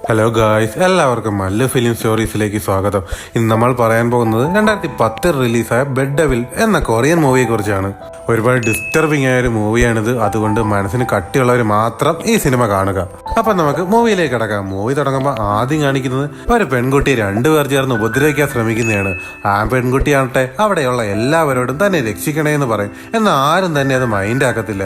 Hello guys, എല്ലാവർക്കും Mallu film സ്റ്റോറീസിലേക്ക് സ്വാഗതം. ഇന്ന് നമ്മൾ പറയാൻ പോകുന്നത് 2010 റിലീസായ ബെഡ് ഡെവിൽ എന്ന കൊറിയൻ മൂവിയെ കുറിച്ചാണ്. ഒരുപാട് ഡിസ്റ്റർബിംഗ് ആയ ഒരു മൂവിയാണിത്. അതുകൊണ്ട് മനസ്സിന് കട്ടിയുള്ളവർ മാത്രം ഈ സിനിമ കാണുക. അപ്പൊ നമുക്ക് മൂവിയിലേക്ക് കിടക്കാം. മൂവി തുടങ്ങുമ്പോൾ ആദ്യം കാണിക്കുന്നത് ഒരു പെൺകുട്ടിയെ രണ്ടുപേർ ചേർന്ന് ഉപദ്രവിക്കാൻ ശ്രമിക്കുന്നതാണ്. ആ പെൺകുട്ടിയാണട്ടെ അവിടെയുള്ള എല്ലാവരോടും തന്നെ രക്ഷിക്കണേ എന്ന് പറയും. എന്നാൽ ആരും തന്നെ അത് മൈൻഡ് ആക്കത്തില്ല.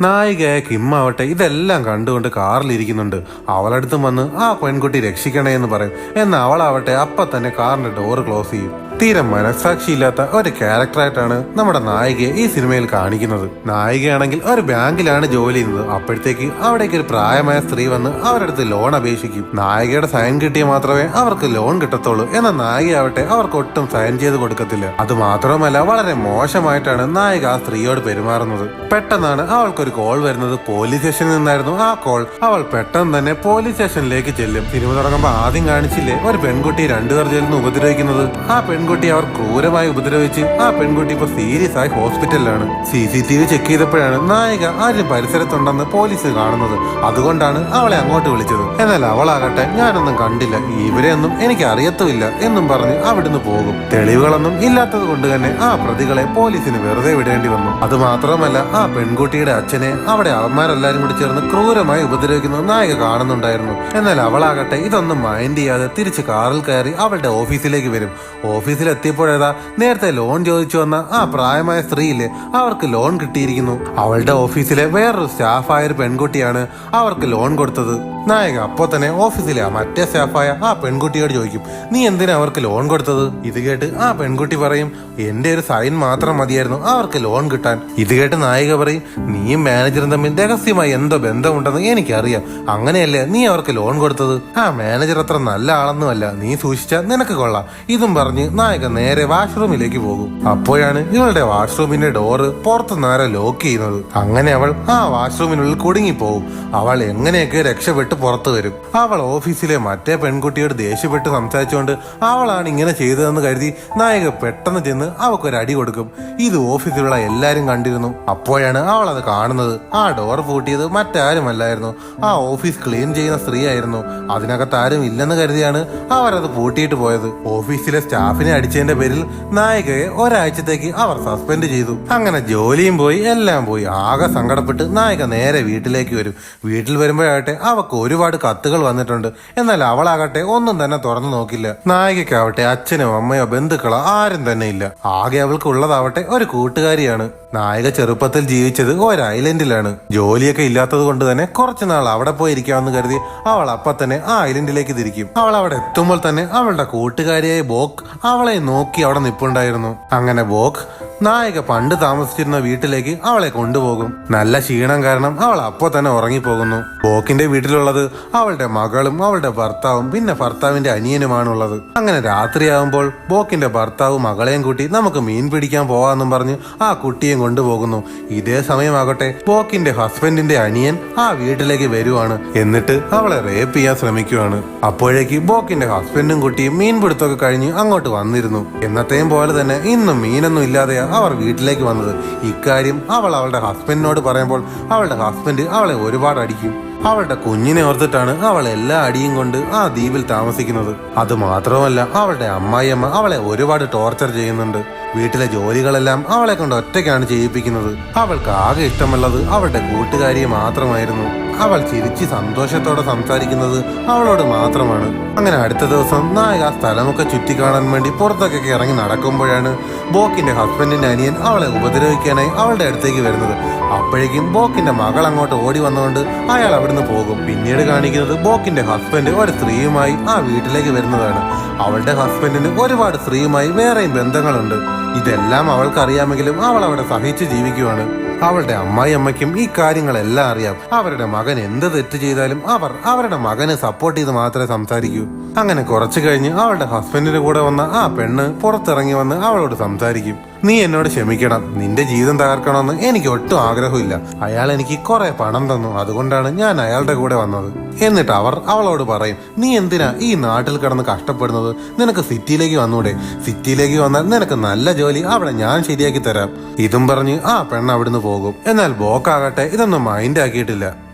നായികയായ കിം ആവട്ടെ ഇതെല്ലാം കണ്ടുകൊണ്ട് കാറിലിരിക്കുന്നുണ്ട്. അവളടുത്തും വന്ന് ആ പെൺകുട്ടി രക്ഷിക്കണേ എന്ന് പറയും. എന്നാൽ അവളാവട്ടെ അപ്പം തന്നെ കാറിന്റെ ഡോറ് ക്ലോസ് ചെയ്യും. തീരെ മനസ്സാക്ഷിയില്ലാത്ത ഒരു ക്യാരക്ടറായിട്ടാണ് നമ്മുടെ നായികയെ ഈ സിനിമയിൽ കാണിക്കുന്നത്. നായികയാണെങ്കിൽ ഒരു ബാങ്കിലാണ് ജോലി ചെയ്യുന്നത്. അപ്പോഴത്തേക്ക് അവിടേക്ക് ഒരു പ്രായമായ സ്ത്രീ വന്ന് അവരടുത്ത് ലോൺ അപേക്ഷിക്കും. നായികയുടെ സൈൻ കിട്ടിയാൽ മാത്രമേ അവർക്ക് ലോൺ കിട്ടത്തുള്ളൂ. എന്നാൽ നായികയാവട്ടെ അവർക്ക് ഒട്ടും സൈൻ ചെയ്ത് കൊടുക്കത്തില്ല. അത് മാത്രമല്ല, വളരെ മോശമായിട്ടാണ് നായിക ആ സ്ത്രീയോട് പെരുമാറുന്നത്. പെട്ടെന്നാണ് അവൾക്കൊരു കോൾ വരുന്നത്. പോലീസ് സ്റ്റേഷനിൽ നിന്നായിരുന്നു ആ കോൾ. അവൾ പെട്ടെന്ന് തന്നെ പോലീസ് സ്റ്റേഷനിലേക്ക് ചെല്ലും. സിനിമ തുടങ്ങുമ്പോൾ ആദ്യം കാണിച്ചില്ലേ ഒരു പെൺകുട്ടി രണ്ടുപേർ ചേർന്ന് ഉപദ്രവിക്കുന്നത്. ആ പെൺകുട്ടി അവർ ക്രൂരമായി ഉപദ്രവിച്ച് ആ പെൺകുട്ടി ഇപ്പൊ സീരിയസ് ആയി ഹോസ്പിറ്റലിലാണ്. CCTV ചെക്ക് ചെയ്തപ്പോഴാണ് നായിക ആരും പരിസരത്തുണ്ടെന്ന് പോലീസ് കാണുന്നത്. അതുകൊണ്ടാണ് അവളെ അങ്ങോട്ട് വിളിച്ചത്. എന്നാൽ അവളാകട്ടെ ഞാനൊന്നും കണ്ടില്ല, ഇവരെയൊന്നും എനിക്ക് അറിയത്തുമില്ല എന്നും പറഞ്ഞ് അവിടുന്ന് പോകും. തെളിവുകളൊന്നും ഇല്ലാത്തത് കൊണ്ട് തന്നെ ആ പ്രതികളെ പോലീസിന് വെറുതെ വിടേണ്ടി വന്നു. അത് മാത്രമല്ല, ആ പെൺകുട്ടിയുടെ അച്ഛനെ അവിടെ അവന്മാരെല്ലാരും കൂടി ചേർന്ന് ക്രൂരമായി ഉപദ്രവിക്കുന്നത് നായിക കാണുന്നുണ്ടായിരുന്നു. എന്നാൽ അവളാകട്ടെ ഇതൊന്നും മൈൻഡ് ചെയ്യാതെ തിരിച്ച് കാറിൽ കയറി അവളുടെ ഓഫീസിലേക്ക് വരും. ഓഫീസിലെത്തിയപ്പോഴേതാ നേരത്തെ ലോൺ ചോദിച്ചു വന്ന ആ പ്രായമായ സ്ത്രീയില്ലേ, അവർക്ക് ലോൺ കിട്ടിയിരിക്കുന്നു. അവളുടെ ഓഫീസിലെ വേറൊരു സ്റ്റാഫായ ഒരു പെൺകുട്ടിയാണ് അവർക്ക് ലോൺ കൊടുത്തത്. നായക അപ്പോ തന്നെ ഓഫീസിലെ മറ്റേ സ്റ്റാഫായ ആ പെൺകുട്ടിയോട് ചോദിക്കും, നീ എന്തിനാ അവർക്ക് ലോൺ കൊടുത്തത്? ഇത് കേട്ട് ആ പെൺകുട്ടി പറയും, എന്റെ ഒരു സൈൻ മാത്രം മതിയായിരുന്നു അവർക്ക് ലോൺ കിട്ടാൻ. ഇത് കേട്ട് നായിക പറയും, നീയും മാനേജറും തമ്മിൽ രഹസ്യമായി എന്തോ ബന്ധമുണ്ടെന്ന് എനിക്കറിയാം. അങ്ങനെയല്ലേ നീ അവർക്ക് ലോൺ കൊടുത്തത്? ആ മാനേജർ അത്ര നല്ല ആളൊന്നുമല്ല, നീ സൂക്ഷിച്ചാൽ നിനക്ക് കൊള്ളാം. ഇതും പറഞ്ഞ് നായിക നേരെ വാഷ്റൂമിലേക്ക് പോകും. അപ്പോഴാണ് ഇവളുടെ വാഷ്റൂമിന്റെ ഡോറ് പുറത്തുനിന്നാരെ ലോക്ക് ചെയ്യുന്നത്. അങ്ങനെ അവൾ ആ വാഷ്റൂമിനുള്ളിൽ കുടുങ്ങിപ്പോവും. അവൾ എങ്ങനെയൊക്കെ രക്ഷപ്പെട്ടു പുറത്തു വരും. അവൾ ഓഫീസിലെ മറ്റേ പെൺകുട്ടിയോട് ദേഷ്യപ്പെട്ട് സംസാരിച്ചുകൊണ്ട് അവളാണ് ഇങ്ങനെ ചെയ്തതെന്ന് കരുതി നായിക പെട്ടെന്ന് ചെന്ന് അവൾക്കൊരു അടി കൊടുക്കും. ഇത് ഓഫീസിലുള്ള എല്ലാരും കണ്ടിരുന്നു. അപ്പോഴാണ് അവൾ അത് കാണുന്നത്. ആ ഡോർ പൂട്ടിയത് മറ്റാരുമല്ലായിരുന്നു, ആ ഓഫീസ് ക്ലീൻ ചെയ്യുന്ന സ്ത്രീ ആയിരുന്നു. അതിനകത്ത് ആരും ഇല്ലെന്ന് കരുതിയാണ് അവരത് പൂട്ടിയിട്ട് പോയത്. ഓഫീസിലെ സ്റ്റാഫിനെ അടിച്ചതിന്റെ പേരിൽ നായികയെ ഒരാഴ്ചത്തേക്ക് അവർ സസ്പെൻഡ് ചെയ്തു. അങ്ങനെ ജോലിയും പോയി, എല്ലാം പോയി. ആകെ സങ്കടപ്പെട്ട് നായിക നേരെ വീട്ടിലേക്ക് വരും. വീട്ടിൽ വരുമ്പോഴാകട്ടെ അവക്ക് ഒരുപാട് കത്തുകൾ വന്നിട്ടുണ്ട്. എന്നാൽ അവളാകട്ടെ ഒന്നും തന്നെ തുറന്നു നോക്കില്ല. നായികയ്ക്കാവട്ടെ അച്ഛനോ അമ്മയോ ബന്ധുക്കളോ ആരും തന്നെ ഇല്ല. ആകെ അവൾക്ക് ഉള്ളതാവട്ടെ ഒരു കൂട്ടുകാരിയാണ്. നായിക ചെറുപ്പത്തിൽ ജീവിച്ചത് ഒരു ഐലൻഡിലാണ്. ജോലിയൊക്കെ ഇല്ലാത്തത് കൊണ്ട് തന്നെ കുറച്ചു നാൾ അവിടെ പോയി ഇരിക്കാമെന്ന് കരുതി അവൾ അപ്പൊ തന്നെ ആ ഐലൻഡിലേക്ക് തിരിക്കും. അവൾ അവിടെ എത്തുമ്പോൾ തന്നെ അവളുടെ കൂട്ടുകാരിയായ ബോക്ക് അവളെ നോക്കി അവിടെ നിപ്പുണ്ടായിരുന്നു. അങ്ങനെ ബോക്ക് നായിക പണ്ട് താമസിച്ചിരുന്ന വീട്ടിലേക്ക് അവളെ കൊണ്ടുപോകും. നല്ല ക്ഷീണം കാരണം അവൾ അപ്പോ തന്നെ ഉറങ്ങിപ്പോകുന്നു. ബോക്കിന്റെ വീട്ടിലുള്ളത് അവളുടെ മകളും അവളുടെ ഭർത്താവും പിന്നെ ഭർത്താവിന്റെ അനിയനുമാണുള്ളത്. അങ്ങനെ രാത്രിയാകുമ്പോൾ ബോക്കിന്റെ ഭർത്താവ് മകളെയും കൂട്ടി നമുക്ക് മീൻ പിടിക്കാൻ പോവാന്നും പറഞ്ഞ് ആ കുട്ടിയെ കൊണ്ടുപോകുന്നു. ഇതേ സമയമാകട്ടെ ബോക്കിന്റെ ഹസ്ബൻഡിന്റെ അനിയൻ ആ വീട്ടിലേക്ക് വരുവാണ്. എന്നിട്ട് അവളെ റേപ്പ് ചെയ്യാൻ ശ്രമിക്കുവാണ്. അപ്പോഴേക്ക് ബോക്കിന്റെ ഹസ്ബൻഡും കുട്ടിയും മീൻ പിടുത്തൊക്കെ കഴിഞ്ഞ് അങ്ങോട്ട് വന്നിരുന്നു. എന്നത്തെയും പോലെ തന്നെ ഇന്നും മീനൊന്നും ഇല്ലാതെയാ അവർ വീട്ടിലേക്ക് വന്നത്. ഇക്കാര്യം അവൾ അവളുടെ ഹസ്ബൻഡിനോട് പറയുമ്പോൾ അവളുടെ ഹസ്ബൻഡ് അവളെ ഒരുപാട് അടിക്കും. അവളുടെ കുഞ്ഞിനെ ഓർത്തിട്ടാണ് അവൾ എല്ലാ അടിയും കൊണ്ട് ആ ദ്വീപിൽ താമസിക്കുന്നത്. അത് മാത്രമല്ല, അവളുടെ അമ്മായിയമ്മ അവളെ ഒരുപാട് ടോർച്ചർ ചെയ്യുന്നുണ്ട്. വീട്ടിലെ ജോലികളെല്ലാം അവളെ കൊണ്ട് ഒറ്റയ്ക്കാണ് ചെയ്യിപ്പിക്കുന്നത്. അവൾക്ക് ആകെ ഇഷ്ടമുള്ളത് അവളുടെ കൂട്ടുകാരിയെ മാത്രമായിരുന്നു. അവൾ ചിരിച്ച് സന്തോഷത്തോടെ സംസാരിക്കുന്നത് അവളോട് മാത്രമാണ്. അങ്ങനെ അടുത്ത ദിവസം നായക ആ സ്ഥലമൊക്കെ ചുറ്റിക്കാണാൻ വേണ്ടി പുറത്തൊക്കെ ഇറങ്ങി നടക്കുമ്പോഴാണ് ബോക്കിന്റെ ഹസ്ബൻഡിന്റെ അനിയൻ അവളെ ഉപദ്രവിക്കാനായി അവളുടെ അടുത്തേക്ക് വരുന്നത്. അപ്പോഴേക്കും ബോക്കിന്റെ മകൾ അങ്ങോട്ട് ഓടി വന്നുകൊണ്ട് അയാൾ അവിടുന്ന് പോകും. പിന്നീട് കാണിക്കുന്നത് ബോക്കിന്റെ ഹസ്ബൻഡ് ഒരു സ്ത്രീയുമായി ആ വീട്ടിലേക്ക് വരുന്നതാണ്. അവളുടെ ഹസ്ബൻഡിന് ഒരുപാട് സ്ത്രീയുമായി വേറെയും ബന്ധങ്ങളുണ്ട്. ഇതെല്ലാം അവൾക്കറിയാമെങ്കിലും അവൾ അവിടെ സഹിച്ച് ജീവിക്കുവാണ്. അവളുടെ അമ്മായിയമ്മയ്ക്കും ഈ കാര്യങ്ങളെല്ലാം അറിയാം. അവരുടെ മകൻ എന്ത് തെറ്റ് ചെയ്താലും അവർ അവരുടെ മകനെ സപ്പോർട്ട് ചെയ്ത് മാത്രമേ സംസാരിക്കൂ. അങ്ങനെ കുറച്ചു കഴിഞ്ഞ് അവളുടെ ഹസ്ബൻഡിന്റെ കൂടെ വന്ന ആ പെണ്ണ് പുറത്തിറങ്ങി വന്ന് അവളോട് സംസാരിക്കും. നീ എന്നോട് ക്ഷമിക്കണം, നിന്റെ ജീവിതം തകർക്കണമെന്ന് എനിക്ക് ഒട്ടും ആഗ്രഹമില്ല. അയാൾ എനിക്ക് കുറെ പണം തന്നു, അതുകൊണ്ടാണ് ഞാൻ അയാളുടെ കൂടെ വന്നത്. എന്നിട്ട് അവളോട് പറയും, നീ എന്തിനാ ഈ നാട്ടിൽ കിടന്ന് കഷ്ടപ്പെടുന്നത്? നിനക്ക് സിറ്റിയിലേക്ക് വന്നൂടെ? സിറ്റിയിലേക്ക് വന്നാൽ നിനക്ക് നല്ല ജോലി അവിടെ ഞാൻ ശരിയാക്കി തരാം. ഇതും പറഞ്ഞ് ആ പെണ്ണ് അവിടുന്ന് പോകും. എന്നാൽ ബോക്കാകട്ടെ ഇതൊന്നും മൈൻഡ് ആക്കിയിട്ടില്ല.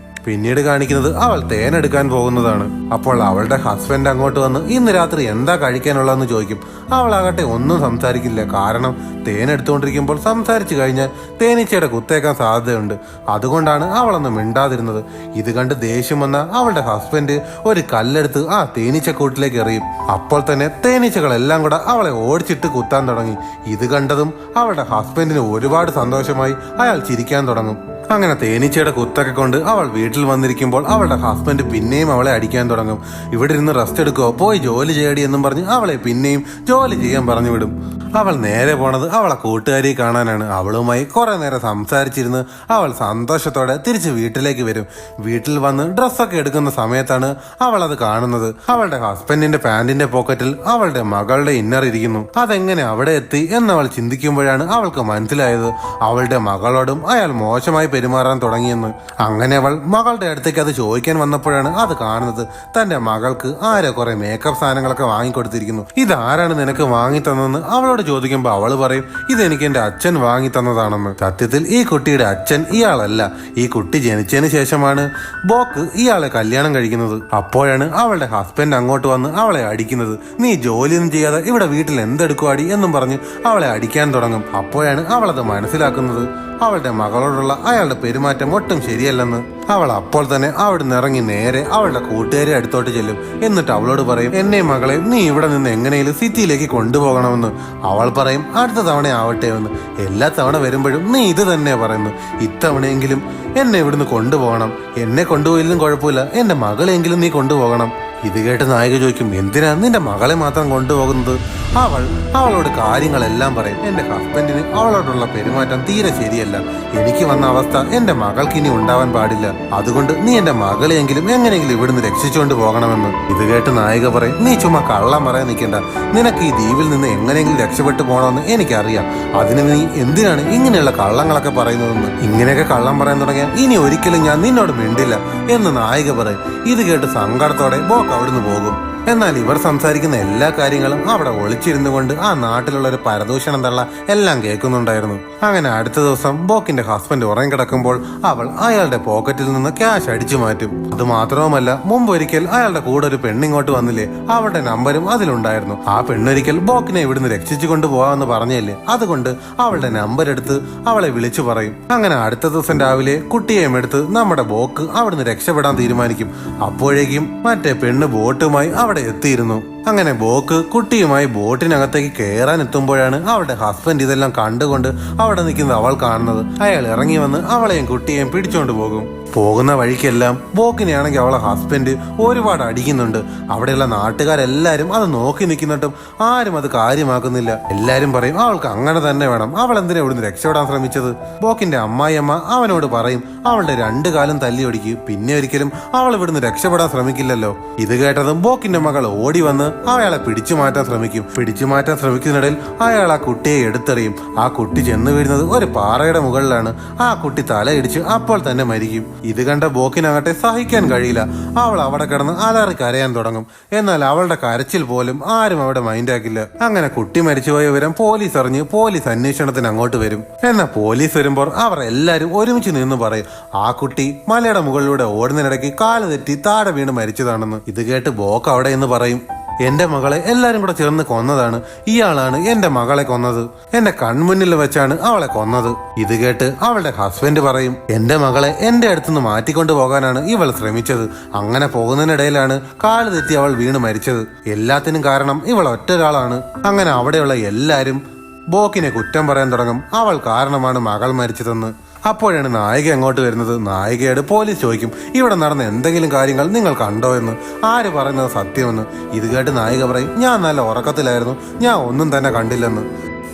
പിന്നീട് കാണിക്കുന്നത് അവൾ തേനെടുക്കാൻ പോകുന്നതാണ്. അപ്പോൾ അവളുടെ ഹസ്ബൻഡ് അങ്ങോട്ട് വന്ന് ഇന്ന് രാത്രി എന്താ കഴിക്കാനുള്ളതെന്ന് ചോദിക്കും. അവളാകട്ടെ ഒന്നും സംസാരിക്കില്ല. കാരണം തേനെടുത്തുകൊണ്ടിരിക്കുമ്പോൾ സംസാരിച്ചു കഴിഞ്ഞാൽ തേനീച്ചയുടെ കുത്തേക്കാൻ സാധ്യതയുണ്ട്. അതുകൊണ്ടാണ് അവളൊന്നും മിണ്ടാതിരുന്നത്. ഇത് കണ്ട് ദേഷ്യം വന്ന അവളുടെ ഹസ്ബൻഡ് ഒരു കല്ലെടുത്ത് ആ തേനീച്ചക്കൂട്ടിലേക്ക് എറിയും. അപ്പോൾ തന്നെ തേനീച്ചകളെല്ലാം കൂടെ അവളെ ഓടിച്ചിട്ട് കുത്താൻ തുടങ്ങി. ഇത് കണ്ടതും അവളുടെ ഹസ്ബൻഡിന് ഒരുപാട് സന്തോഷമായി. അയാൾ ചിരിക്കാൻ തുടങ്ങും. അങ്ങനെ തേനീച്ചയുടെ കുത്തൊക്കെ കൊണ്ട് അവൾ വീട്ടിൽ വന്നിരിക്കുമ്പോൾ അവളുടെ ഹസ്ബൻഡ് പിന്നെയും അവളെ അടിക്കാൻ തുടങ്ങും. ഇവിടെ ഇരുന്ന് റെസ്റ്റ് എടുക്കുവോ, പോയി ജോലി ചെയ്യടി എന്നും പറഞ്ഞ് അവളെ പിന്നെയും ജോലി ചെയ്യാൻ പറഞ്ഞു വിടും. അവൾ നേരെ പോണത് അവളെ കൂട്ടുകാരിയെ കാണാനാണ്. അവളുമായി കുറെ നേരം സംസാരിച്ചിരുന്ന് അവൾ സന്തോഷത്തോടെ തിരിച്ച് വീട്ടിലേക്ക് വരും. വീട്ടിൽ വന്ന് ഡ്രസ്സൊക്കെ എടുക്കുന്ന സമയത്താണ് അവൾ അത് കാണുന്നത്. അവളുടെ ഹസ്ബൻഡിന്റെ പാന്റിന്റെ പോക്കറ്റിൽ അവളുടെ മകളുടെ ഇന്നർ ഇരിക്കുന്നു. അതെങ്ങനെ അവിടെ എത്തി എന്നവൾ ചിന്തിക്കുമ്പോഴാണ് അവൾക്ക് മനസ്സിലായത് അവളുടെ മകളോടും അയാൾ മോശമായി പെരുമാറാൻ തുടങ്ങിയെന്ന്. അങ്ങനെ അവൾ മകളുടെ അടുത്തേക്ക് അത് ചോദിക്കാൻ വന്നപ്പോഴാണ് അത് കാണുന്നത്. തന്റെ മകൾക്ക് ആരോ കുറെ മേക്കപ്പ് സാധനങ്ങളൊക്കെ വാങ്ങിക്കൊടുത്തിരിക്കുന്നു. ഇതാരാണ് നിനക്ക് വാങ്ങി തന്നെന്ന് അവളോട് ചോദിക്കുമ്പോൾ അവള് പറയും ഇതെനിക്ക് എന്റെ അച്ഛൻ വാങ്ങി തന്നതാണെന്ന്. സത്യത്തിൽ ഈ കുട്ടിയുടെ അച്ഛൻ ഇയാളല്ല. ഈ കുട്ടി ജനിച്ചതിന് ശേഷമാണ് ബോക്ക് ഇയാളെ കല്യാണം കഴിക്കുന്നത്. അപ്പോഴാണ് അവളുടെ ഹസ്ബൻഡ് അങ്ങോട്ട് വന്ന് അവളെ അടിക്കുന്നത്. നീ ജോലിയൊന്നും ചെയ്യാതെ ഇവിടെ വീട്ടിൽ എന്തെടുക്കുവാടി എന്നും പറഞ്ഞ് അവളെ അടിക്കാൻ തുടങ്ങും. അപ്പോഴാണ് അവളത് മനസ്സിലാക്കുന്നത് അവളുടെ മകളോടുള്ള അയാളുടെ പെരുമാറ്റം ഒട്ടും ശരിയല്ലെന്ന്. അവൾ അപ്പോൾ തന്നെ അവിടുന്ന് ഇറങ്ങി നേരെ അവളുടെ കൂട്ടുകാരെ അടുത്തോട്ട് ചെല്ലും. എന്നിട്ട് അവളോട് പറയും എന്നെ മകളെ നീ ഇവിടെ നിന്ന് എങ്ങനെയും സിറ്റിയിലേക്ക് കൊണ്ടുപോകണമെന്ന്. അവൾ പറയും അടുത്ത തവണ ആവട്ടെ എന്ന്. എല്ലാ തവണ വരുമ്പോഴും നീ ഇത് തന്നെ പറയുന്നു. ഇത്തവണയെങ്കിലും എന്നെ ഇവിടുന്ന് കൊണ്ടുപോകണം. എന്നെ കൊണ്ടുപോയില്ലെന്നും കുഴപ്പമില്ല, എന്റെ മകളെങ്കിലും നീ കൊണ്ടുപോകണം. ഇത് കേട്ട് നായിക ചോദിക്കും എന്തിനാ നിന്റെ മകളെ മാത്രം കൊണ്ടുപോകുന്നത്? അവളോട് കാര്യങ്ങളെല്ലാം പറയും. എന്റെ ഹസ്ബൻഡിന് അവളോടുള്ള പെരുമാറ്റം തീരെ ശരിയല്ല. എനിക്ക് വന്ന അവസ്ഥ എന്റെ മകൾക്ക് ഇനി ഉണ്ടാവാൻ പാടില്ല. അതുകൊണ്ട് നീ എന്റെ മകളെയെങ്കിലും എങ്ങനെയെങ്കിലും ഇവിടുന്ന് രക്ഷിച്ചുകൊണ്ട് പോകണമെന്ന്. ഇത് കേട്ട് നായിക പറയും നീ ചുമ്മാ കള്ളം പറയാൻ നിൽക്കണ്ട. നിനക്ക് ഈ ദ്വീപിൽ നിന്ന് എങ്ങനെയെങ്കിലും രക്ഷപ്പെട്ടു പോകണമെന്ന് എനിക്കറിയാം. അതിന് നീ എന്തിനാണ് ഇങ്ങനെയുള്ള കള്ളങ്ങളൊക്കെ പറയുന്നതെന്ന്. ഇങ്ങനെയൊക്കെ കള്ളം പറയാൻ തുടങ്ങിയാൽ ഇനി ഒരിക്കലും ഞാൻ നിന്നോട് മിണ്ടില്ല എന്ന് നായിക പറയും. ഇത് കേട്ട് സങ്കടത്തോടെ ബോക്ക് അവിടുന്ന് പോകും. എന്നാൽ ഇവർ സംസാരിക്കുന്ന എല്ലാ കാര്യങ്ങളും അവിടെ ഒളിച്ചിരുന്നു കൊണ്ട് ആ നാട്ടിലുള്ള ഒരു പരദൂഷണം തള്ള എല്ലാം കേൾക്കുന്നുണ്ടായിരുന്നു. അങ്ങനെ അടുത്ത ദിവസം ബോക്കിന്റെ ഹസ്ബൻഡ് ഉറങ്ങിക്കിടക്കുമ്പോൾ അവൾ അയാളുടെ പോക്കറ്റിൽ നിന്ന് ക്യാഷ് അടിച്ചു മാറ്റും. അത് മാത്രവുമല്ല മുമ്പ് ഒരിക്കൽ അയാളുടെ കൂടെ ഒരു പെണ്ണിങ്ങോട്ട് വന്നില്ലേ, അവളുടെ നമ്പരും അതിലുണ്ടായിരുന്നു. ആ പെണ്ണൊരിക്കൽ ബോക്കിനെ ഇവിടുന്ന് രക്ഷിച്ചു കൊണ്ടുപോകാമെന്ന് പറഞ്ഞല്ലേ, അതുകൊണ്ട് അവളുടെ നമ്പർ എടുത്ത് അവളെ വിളിച്ചു പറയും. അങ്ങനെ അടുത്ത ദിവസം രാവിലെ കുട്ടിയെയും എടുത്ത് നമ്മുടെ ബോക്ക് അവിടുന്ന് രക്ഷപ്പെടാൻ തീരുമാനിക്കും. അപ്പോഴേക്കും മറ്റേ പെണ്ണ് ബോട്ടുമായി അവിടെ എത്തിയിരുന്നു. അങ്ങനെ ബോക്ക് കുട്ടിയുമായി ബോട്ടിനകത്തേക്ക് കയറാൻ എത്തുമ്പോഴാണ് അവളുടെ ഹസ്ബൻഡ് ഇതെല്ലാം കണ്ടുകൊണ്ട് അവിടെ നിൽക്കുന്നത് അവൾ കാണുന്നത്. അയാൾ ഇറങ്ങി വന്ന് അവളെയും കുട്ടിയെയും പിടിച്ചോണ്ട് പോകും. പോകുന്ന വഴിക്കെല്ലാം ബോക്കിനെയാണെങ്കിൽ അവളെ ഹസ്ബൻഡ് ഒരുപാട് അടിക്കുന്നുണ്ട്. അവിടെയുള്ള നാട്ടുകാരെല്ലാരും അത് നോക്കി നിൽക്കുന്നിട്ടും ആരും അത് കാര്യമാക്കുന്നില്ല. എല്ലാരും പറയും അവൾക്ക് അങ്ങനെ തന്നെ വേണം, അവൾ എന്തിനാ ഇവിടുന്ന് രക്ഷപ്പെടാൻ ശ്രമിച്ചത്. ബോക്കിന്റെ അമ്മായിയമ്മ അവനോട് പറയും അവളുടെ 2 കാലും തല്ലിയൊടിക്കും, പിന്നെ ഒരിക്കലും അവൾ ഇവിടുന്ന് രക്ഷപ്പെടാൻ ശ്രമിക്കില്ലല്ലോ. ഇത് കേട്ടതും ബോക്കിന്റെ മകൾ ഓടി വന്ന് അയാളെ പിടിച്ചു മാറ്റാൻ ശ്രമിക്കുന്നതിനിടയിൽ അയാൾ ആ കുട്ടിയെ എടുത്തെറിയും. ആ കുട്ടി ചെന്ന് വീഴുന്നത് ഒരു പാറയുടെ മുകളിലാണ്. ആ കുട്ടി തലയിടിച്ച് അപ്പോൾ തന്നെ മരിക്കും. ഇത് കണ്ട ബോക്കിനാകട്ടെ സഹിക്കാൻ കഴിയില്ല. അവൾ അവിടെ കിടന്ന് അലറി കരയാൻ തുടങ്ങും. എന്നാൽ അവളുടെ കരച്ചിൽ പോലും ആരും അവിടെ മൈൻഡാക്കില്ല. അങ്ങനെ കുട്ടി മരിച്ചുപോയ വിവരം പോലീസ് അറിഞ്ഞ് പോലീസ് അന്വേഷണത്തിന് അങ്ങോട്ട് വരും. എന്നാൽ പോലീസ് വരുമ്പോൾ അവർ എല്ലാരും ഒരുമിച്ച് നിന്ന് പറയും ആ കുട്ടി മലയുടെ മുകളിലൂടെ ഓടുന്നതിനിടയ്ക്ക് കാല് തെറ്റി താഴെ വീണ് മരിച്ചതാണെന്ന്. ഇത് കേട്ട് ബോക്ക് അവിടെ എന്ന് പറയും എന്റെ മകളെ എല്ലാരും കൂടെ ചേർന്ന് കൊന്നതാണ്. ഇയാളാണ് എന്റെ മകളെ കൊന്നത്. എന്റെ കൺമുന്നിൽ വെച്ചാണ് അവളെ കൊന്നത്. ഇത് കേട്ട് അവളുടെ ഹസ്ബൻഡ് പറയും എന്റെ മകളെ എന്റെ അടുത്തുനിന്ന് മാറ്റിക്കൊണ്ടു പോകാനാണ് ഇവൾ ശ്രമിച്ചത്. അങ്ങനെ പോകുന്നതിനിടയിലാണ് കാല് തെറ്റി അവൾ വീണ് മരിച്ചത്. എല്ലാത്തിനും കാരണം ഇവൾ ഒറ്റൊരാളാണ്. അങ്ങനെ അവിടെയുള്ള എല്ലാരും ബോക്കിനെ കുറ്റം പറയാൻ തുടങ്ങും. അവൾ കാരണമാണ് മകൾ മരിച്ചതെന്ന്. അപ്പോഴാണ് നായിക അങ്ങോട്ട് വരുന്നത്. നായികയോട് പോലീസ് ചോദിക്കും ഇവിടെ നടന്ന എന്തെങ്കിലും കാര്യങ്ങൾ നിങ്ങൾ കണ്ടോ എന്ന്. ആര് പറയുന്നത് സത്യമെന്ന്. ഇത് കേട്ട് നായിക പറയും ഞാൻ നല്ല ഉറക്കത്തിലായിരുന്നു, ഞാൻ ഒന്നും തന്നെ കണ്ടില്ലെന്ന്.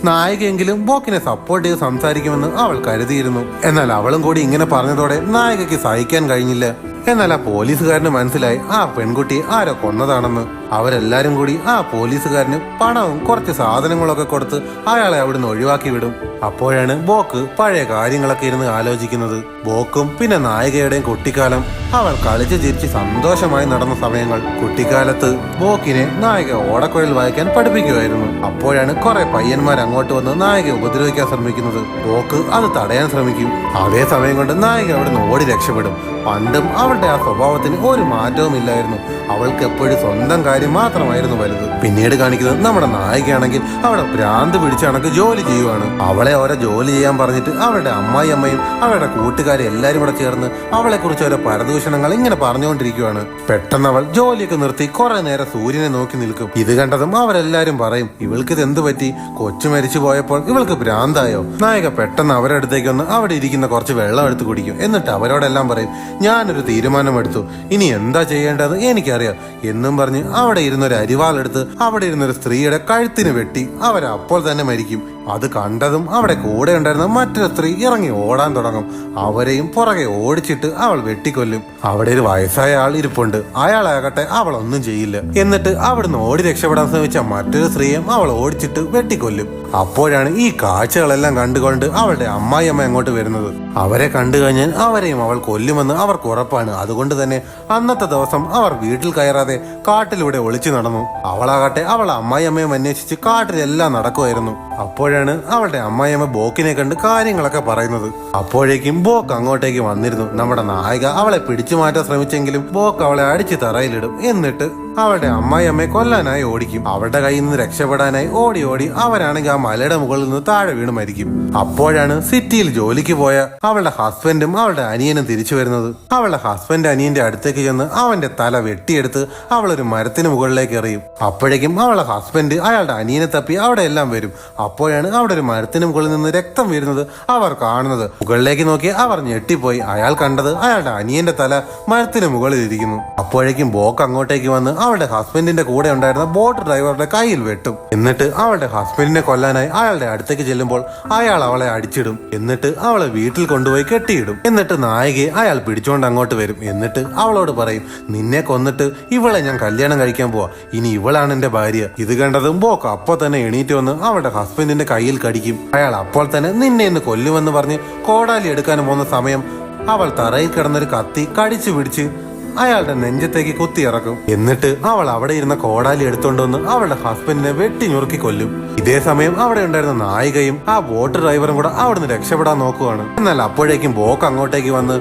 നായികയെങ്കിലും ബോക്കിനെ സപ്പോർട്ട് ചെയ്ത് സംസാരിക്കുമെന്ന് അവൾ കരുതിയിരുന്നു. എന്നാൽ അവളും കൂടി ഇങ്ങനെ പറഞ്ഞതോടെ നായികയ്ക്ക് സഹിക്കാൻ കഴിഞ്ഞില്ല. എന്നാൽ ആ പോലീസുകാരന് മനസ്സിലായി ആ പെൺകുട്ടിയെ ആരോ കൊന്നതാണെന്ന്. അവരെല്ലാരും കൂടി ആ പോലീസുകാരന് പണവും കുറച്ച് സാധനങ്ങളൊക്കെ കൊടുത്ത് അയാളെ അവിടുന്ന് ഒഴിവാക്കി വിടും. അപ്പോഴാണ് ബോക്ക് പഴയ കാര്യങ്ങളൊക്കെ ഇരുന്ന് ആലോചിക്കുന്നത്. ബോക്കും പിന്നെ നായികയുടെയും കുട്ടിക്കാലം, അവൾ കളിച്ച് ചിരിച്ച് സന്തോഷമായി നടന്ന സമയങ്ങൾ. കുട്ടിക്കാലത്ത് ബോക്കിനെ നായിക ഓടക്കുഴൽ വായിക്കാൻ പഠിപ്പിക്കുമായിരുന്നു. അപ്പോഴാണ് കുറെ പയ്യന്മാർ അങ്ങോട്ട് വന്ന് നായികയെ ഉപദ്രവിക്കാൻ ശ്രമിക്കുന്നത്. ബോക്ക് അത് തടയാൻ ശ്രമിക്കും. അതേ സമയം കൊണ്ട് നായിക അവിടുന്ന് ഓടി രക്ഷപ്പെടും. പണ്ടും അവളുടെ ആ സ്വഭാവത്തിന് ഒരു മാറ്റവും ഇല്ലായിരുന്നു. അവൾക്ക് എപ്പോഴും സ്വന്തം കാര്യം മാത്രമായിരുന്നു വലുത്. പിന്നീട് കാണിക്കുന്നത് നമ്മുടെ നായികയാണെങ്കിൽ അവിടെ ഭ്രാന്ത് പിടിച്ച കണക്ക് ജോലി ചെയ്യുവാണ്. അവളെ ഓരോ ജോലി ചെയ്യാൻ പറഞ്ഞിട്ട് അവളുടെ അമ്മായിയമ്മയും അവളുടെ കൂട്ടുകാരും എല്ലാരും കൂടെ ചേർന്ന് അവളെ കുറിച്ച് ഓരോ പരദൂഷണങ്ങൾ ഇങ്ങനെ പറഞ്ഞുകൊണ്ടിരിക്കുകയാണ്. പെട്ടെന്ന് അവൾ ജോലിയൊക്കെ നിർത്തി കുറെ നേരം സൂര്യനെ നോക്കി നിൽക്കും. ഇത് കണ്ടതും അവരെല്ലാരും പറയും, ഇവൾക്ക് ഇത് എന്ത് പറ്റി? കൊച്ചു മരിച്ചു പോയപ്പോൾ ഇവൾക്ക് ഭ്രാന്തായോ? നായിക പെട്ടെന്ന് അവരുടെ അടുത്തേക്ക് വന്ന് അവിടെ ഇരിക്കുന്ന കുറച്ച് വെള്ളം എടുത്ത് കുടിക്കും. എന്നിട്ട് അവരോടെല്ലാം പറയും, ഞാനൊരു തീരുമാനമെടുത്തു, ഇനി എന്താ ചെയ്യേണ്ടത് എനിക്കറിയാം എന്നും പറഞ്ഞ് അവിടെ ഇരുന്നൊരു അരിവാളെടുത്ത് അവിടെ ഇരുന്നൊരു സ്ത്രീയുടെ കഴുത്തിന് വെട്ടി അവരപ്പോൾ തന്നെ മരിക്കും. അത് കണ്ടതും അവിടെ കൂടെ ഉണ്ടായിരുന്ന മറ്റൊരു സ്ത്രീ ഇറങ്ങി ഓടാൻ തുടങ്ങും. അവരെയും പുറകെ ഓടിച്ചിട്ട് അവൾ വെട്ടിക്കൊല്ലും. അവിടെ ഒരു വയസ്സായ ആൾ ഇരിപ്പുണ്ട്. അയാളാകട്ടെ അവളൊന്നും ചെയ്യില്ല. എന്നിട്ട് അവിടുന്ന് ഓടി രക്ഷപ്പെടാൻ ശ്രമിച്ച മറ്റൊരു സ്ത്രീയും അവൾ ഓടിച്ചിട്ട് വെട്ടിക്കൊല്ലും. അപ്പോഴാണ് ഈ കാഴ്ചകളെല്ലാം കണ്ടുകൊണ്ട് അവളുടെ അമ്മായിയമ്മ അങ്ങോട്ട് വരുന്നത്. അവരെ കണ്ടു കഴിഞ്ഞാൽ അവരെയും അവൾ കൊല്ലുമെന്ന് അവർക്ക് ഉറപ്പാണ്. അതുകൊണ്ട് തന്നെ അന്നത്തെ ദിവസം അവർ വീട്ടിൽ കയറാതെ കാട്ടിലൂടെ ഒളിച്ചു നടന്നു. അവളാകട്ടെ അവളെ അമ്മായിയമ്മയും അന്വേഷിച്ച് കാട്ടിലെല്ലാം നടക്കുമായിരുന്നു. അപ്പോഴാണ് അവളുടെ അമ്മായിയമ്മ ബോക്കിനെ കണ്ട് കാര്യങ്ങളൊക്കെ പറയുന്നത്. അപ്പോഴേക്കും ബോക്ക് അങ്ങോട്ടേക്ക് വന്നിരുന്നു. നമ്മുടെ നായിക അവളെ പിടിച്ചു മാറ്റാൻ ശ്രമിച്ചെങ്കിലും ബോക്ക് അവളെ അടിച്ച് തറയിലിടും. എന്നിട്ട് അവളുടെ അമ്മായിയമ്മയെ കൊല്ലാനായി ഓടിക്കും. അവളുടെ കയ്യിൽ നിന്ന് രക്ഷപ്പെടാനായി ഓടി ഓടി അവരാണെങ്കിൽ ആ മലയുടെ മുകളിൽ നിന്ന് താഴെ വീണ് മരിക്കും. അപ്പോഴാണ് സിറ്റിയിൽ ജോലിക്ക് പോയ അവളുടെ ഹസ്ബൻഡും അവളുടെ അനിയനും തിരിച്ചു വരുന്നത്. അവളുടെ ഹസ്ബൻഡ് അനിയന്റെ അടുത്തേക്ക് ചെന്ന് അവന്റെ തല വെട്ടിയെടുത്ത് അവളൊരു മരത്തിന് മുകളിലേക്ക് എറിയും. അപ്പോഴേക്കും അവളുടെ ഹസ്ബൻഡ് അയാളുടെ അനിയനെ തപ്പി അവിടെ എല്ലാം വരും. അപ്പോഴാണ് അവിടെ ഒരു മരത്തിന് മുകളിൽ നിന്ന് രക്തം വീഴുന്നത് അവർ കാണുന്നത്. മുകളിലേക്ക് നോക്കി അവർ ഞെട്ടിപ്പോയി. അയാൾ കണ്ടത് അയാളുടെ അനിയന്റെ തല മരത്തിന് മുകളിൽ ഇരിക്കുന്നു. അപ്പോഴേക്കും ബോക്ക് അങ്ങോട്ടേക്ക് വന്ന് അവളുടെ ഹസ്ബൻഡിന്റെ കൂടെ ഉണ്ടായിരുന്ന ബോട്ട് ഡ്രൈവറുടെ കയ്യിൽ വെട്ടും. എന്നിട്ട് അവളുടെ ഹസ്ബൻഡിനെ കൊല്ലാനായി അയാളുടെ അടുത്തേക്ക് ചെല്ലുമ്പോൾ അയാൾ അവളെ അടിച്ചിടും. എന്നിട്ട് അവളെ വീട്ടിൽ കൊണ്ടുപോയി കെട്ടിയിടും. എന്നിട്ട് നായികയെ അയാൾ പിടിച്ചോണ്ട് അങ്ങോട്ട് വരും. എന്നിട്ട് അവളോട് പറയും, നിന്നെ കൊന്നിട്ട് ഇവളെ ഞാൻ കല്യാണം കഴിക്കാൻ പോവാ, ഇനി ഇവളാണ് എന്റെ ഭാര്യ. ഇത് കണ്ടതും ബോക്ക് അപ്പോൾ തന്നെ എണീറ്റ് വന്ന് അവളുടെ ഹസ്ബൻഡിന്റെ കയ്യിൽ കടിക്കും. അയാൾ അപ്പോൾ തന്നെ നിന്നെ ഇന്ന് കൊല്ലുമെന്ന് പറഞ്ഞ് കോടാലി എടുക്കാൻ പോകുന്ന സമയം അവൾ തറയിൽ കിടന്നൊരു കത്തി കടിച്ചു പിടിച്ച് അയാളുടെ നെഞ്ചത്തേക്ക് കുത്തിയിറക്കും. എന്നിട്ട് അവൾ അവിടെ ഇരുന്ന കോടാലി എടുത്തോണ്ടുവന്ന് അവളുടെ ഹസ്ബൻഡിനെ വെട്ടി ഞുറുക്കി കൊല്ലും. ഇതേ സമയം അവിടെ ഉണ്ടായിരുന്ന നായികയും ആ ബോട്ട് ഡ്രൈവറും കൂടെ അവിടുന്ന് രക്ഷപ്പെടാൻ നോക്കുവാണ്. എന്നാൽ അപ്പോഴേക്കും ബോക്ക് അങ്ങോട്ടേക്ക് വന്ന്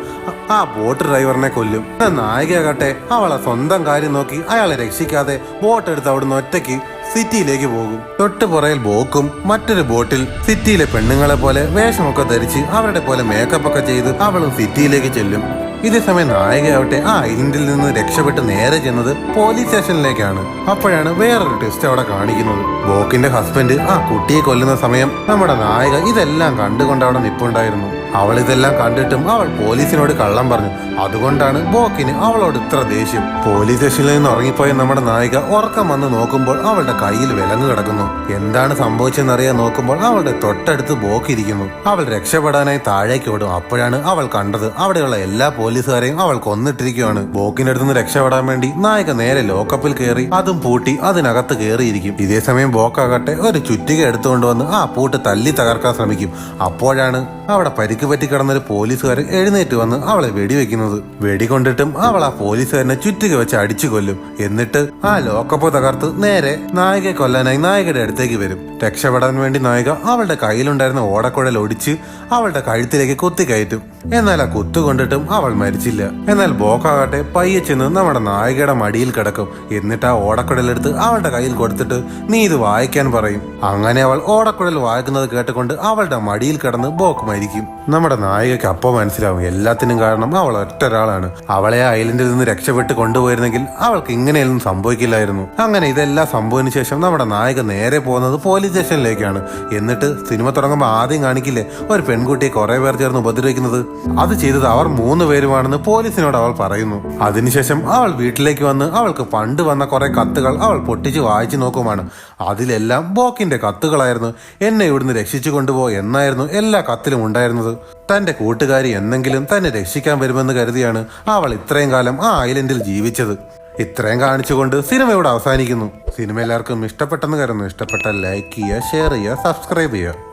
ആ ബോട്ട് ഡ്രൈവറിനെ കൊല്ലും. നായികയാകട്ടെ അവളെ സ്വന്തം കാര്യം നോക്കി അയാളെ രക്ഷിക്കാതെ ബോട്ട് എടുത്ത് അവിടുന്ന് ഒറ്റയ്ക്ക് സിറ്റിയിലേക്ക് പോകും. തൊട്ട് പുറയിൽ ബോക്കും മറ്റൊരു ബോട്ടിൽ സിറ്റിയിലെ പെണ്ണുങ്ങളെ പോലെ വേഷമൊക്കെ ധരിച്ച് അവരുടെ പോലെ മേക്കപ്പ് ഒക്കെ ചെയ്ത് അവളും സിറ്റിയിലേക്ക് ചെല്ലും. ഇതേസമയം നായികയാവട്ടെ ആ ഐലൻഡിൽ നിന്ന് രക്ഷപ്പെട്ട് നേരെ ചെന്നത് പോലീസ് സ്റ്റേഷനിലേക്കാണ്. അപ്പോഴാണ് വേറൊരു ട്വിസ്റ്റ് അവിടെ കാണിക്കുന്നത്. ബോക്കിന്റെ ഹസ്ബൻഡ് ആ കുട്ടിയെ കൊല്ലുന്ന സമയം നമ്മുടെ നായിക ഇതെല്ലാം കണ്ടുകൊണ്ട് അവിടെ നിപ്പുണ്ടായിരുന്നു. അവൾ ഇതെല്ലാം കണ്ടിട്ടും അവൾ പോലീസിനോട് കള്ളം പറഞ്ഞു. അതുകൊണ്ടാണ് ബോക്കിന് അവളോട് ഇത്ര ദേഷ്യം. പോലീസ് സ്റ്റേഷനിൽ നിന്ന് ഉറങ്ങിപ്പോയ നമ്മുടെ നായിക ഉറക്കം വന്ന് നോക്കുമ്പോൾ അവളുടെ കയ്യിൽ വിലങ്ങ് കിടക്കുന്നു. എന്താണ് സംഭവിച്ചെന്നറിയാൻ നോക്കുമ്പോൾ അവളുടെ തൊട്ടടുത്ത് ബോക്ക് ഇരിക്കുന്നു. അവൾ രക്ഷപ്പെടാനായി താഴേക്ക് ഓടും. അപ്പോഴാണ് അവൾ കണ്ടത് അവിടെയുള്ള എല്ലാ പോലീസുകാരെയും അവൾ കൊന്നിട്ടിരിക്കുകയാണ്. ബോക്കിന്റെ അടുത്ത് നിന്ന് രക്ഷപ്പെടാൻ വേണ്ടി നായിക നേരെ ലോക്കപ്പിൽ കയറി അതും പൂട്ടി അതിനകത്ത് കയറിയിരിക്കും. ഇതേസമയം ബോക്കാകട്ടെ ഒരു ചുറ്റിക എടുത്തുകൊണ്ടുവന്ന് ആ പൂട്ട് തല്ലി തകർക്കാൻ ശ്രമിക്കും. അപ്പോഴാണ് അവിടെ പരിക്ക് പറ്റി കിടന്നൊരു പോലീസുകാരൻ എഴുന്നേറ്റ് വന്ന് അവളെ വെടിവെക്കുന്നത്. വെടികൊണ്ടിട്ടും അവൾ ആ പോലീസുകാരനെ ചുറ്റിക വെച്ച് അടിച്ചു കൊല്ലും. എന്നിട്ട് ആ ലോക്കപ്പ് തകർത്ത് നേരെ നായികയെ കൊല്ലാനായി നായികയുടെ അടുത്തേക്ക് വരും. രക്ഷപ്പെടാൻ വേണ്ടി നായിക അവളുടെ കയ്യിലുണ്ടായിരുന്ന ഓടക്കുഴൽ ഒടിച്ച് അവളുടെ കഴുത്തിലേക്ക് കുത്തി കയറ്റും. എന്നാൽ ആ കുത്തു കൊണ്ടിട്ടും അവൾ മരിച്ചില്ല. എന്നാൽ ബോക്കാകട്ടെ പയ്യെ ചെന്ന് നമ്മുടെ നായികയുടെ മടിയിൽ കിടക്കും. എന്നിട്ട് ആ ഓടക്കുഴലെടുത്ത് അവളുടെ കയ്യിൽ കൊടുത്തിട്ട് നീ ഇത് വായിക്കാൻ പറയും. അങ്ങനെ അവൾ ഓടക്കുഴൽ വായിക്കുന്നത് കേട്ടുകൊണ്ട് അവളുടെ മടിയിൽ കിടന്ന് ബോക്ക് മരിക്കും. നമ്മുടെ നായികയ്ക്ക് അപ്പം മനസ്സിലാവും എല്ലാത്തിനും കാരണം അവൾ ഒറ്റൊരാളാണ്. അവളെ ആ ഐലൻഡിൽ നിന്ന് രക്ഷപ്പെട്ട് കൊണ്ടുപോയിരുന്നെങ്കിൽ അവൾക്ക് ഇങ്ങനെയൊന്നും സംഭവിക്കില്ലായിരുന്നു. അങ്ങനെ ഇതെല്ലാം സംഭവിച്ചതിനു ശേഷം നമ്മുടെ നായിക നേരെ പോകുന്നത് പോലീസ് സ്റ്റേഷനിലേക്കാണ്. എന്നിട്ട് സിനിമ തുടങ്ങുമ്പോൾ ആദ്യം കാണിക്കില്ലേ ഒരു പെൺകുട്ടിയെ കുറെ പേർ ചേർന്ന് ഉപദ്രവിക്കുന്നത്, അത് ചെയ്തത് അവർ 3 പേരുമാണെന്ന് പോലീസിനോട് അവൾ പറയുന്നു. അതിനുശേഷം അവൾ വീട്ടിലേക്ക് വന്ന് അവൾക്ക് പണ്ട് വന്ന കുറെ കത്തുകൾ അവൾ പൊട്ടിച്ച് വായിച്ചു നോക്കുമാണ്. അതിലെല്ലാം ബോക്കിന്റെ കത്തുകളായിരുന്നു. എന്നെ ഇവിടുന്ന് രക്ഷിച്ചു കൊണ്ടുപോ എന്നായിരുന്നു എല്ലാ കത്തിലും ഉണ്ടായിരുന്നത്. തന്റെ കൂട്ടുകാരി എന്നെങ്കിലും തന്നെ രക്ഷിക്കാൻ വരുമെന്ന് കരുതിയാണ് അവൾ ഇത്രയും കാലം ആ ഐലൻഡിൽ ജീവിച്ചത്. ഇത്രയും കാണിച്ചുകൊണ്ട് സിനിമ ഇവിടെ അവസാനിക്കുന്നു. സിനിമ എല്ലാവർക്കും ഇഷ്ടപ്പെട്ടെന്ന് കരുതുന്നു. ഇഷ്ടപ്പെട്ടാൽ ലൈക്ക് ചെയ്യുക, ഷെയർ ചെയ്യുക, സബ്സ്ക്രൈബ് ചെയ്യുക.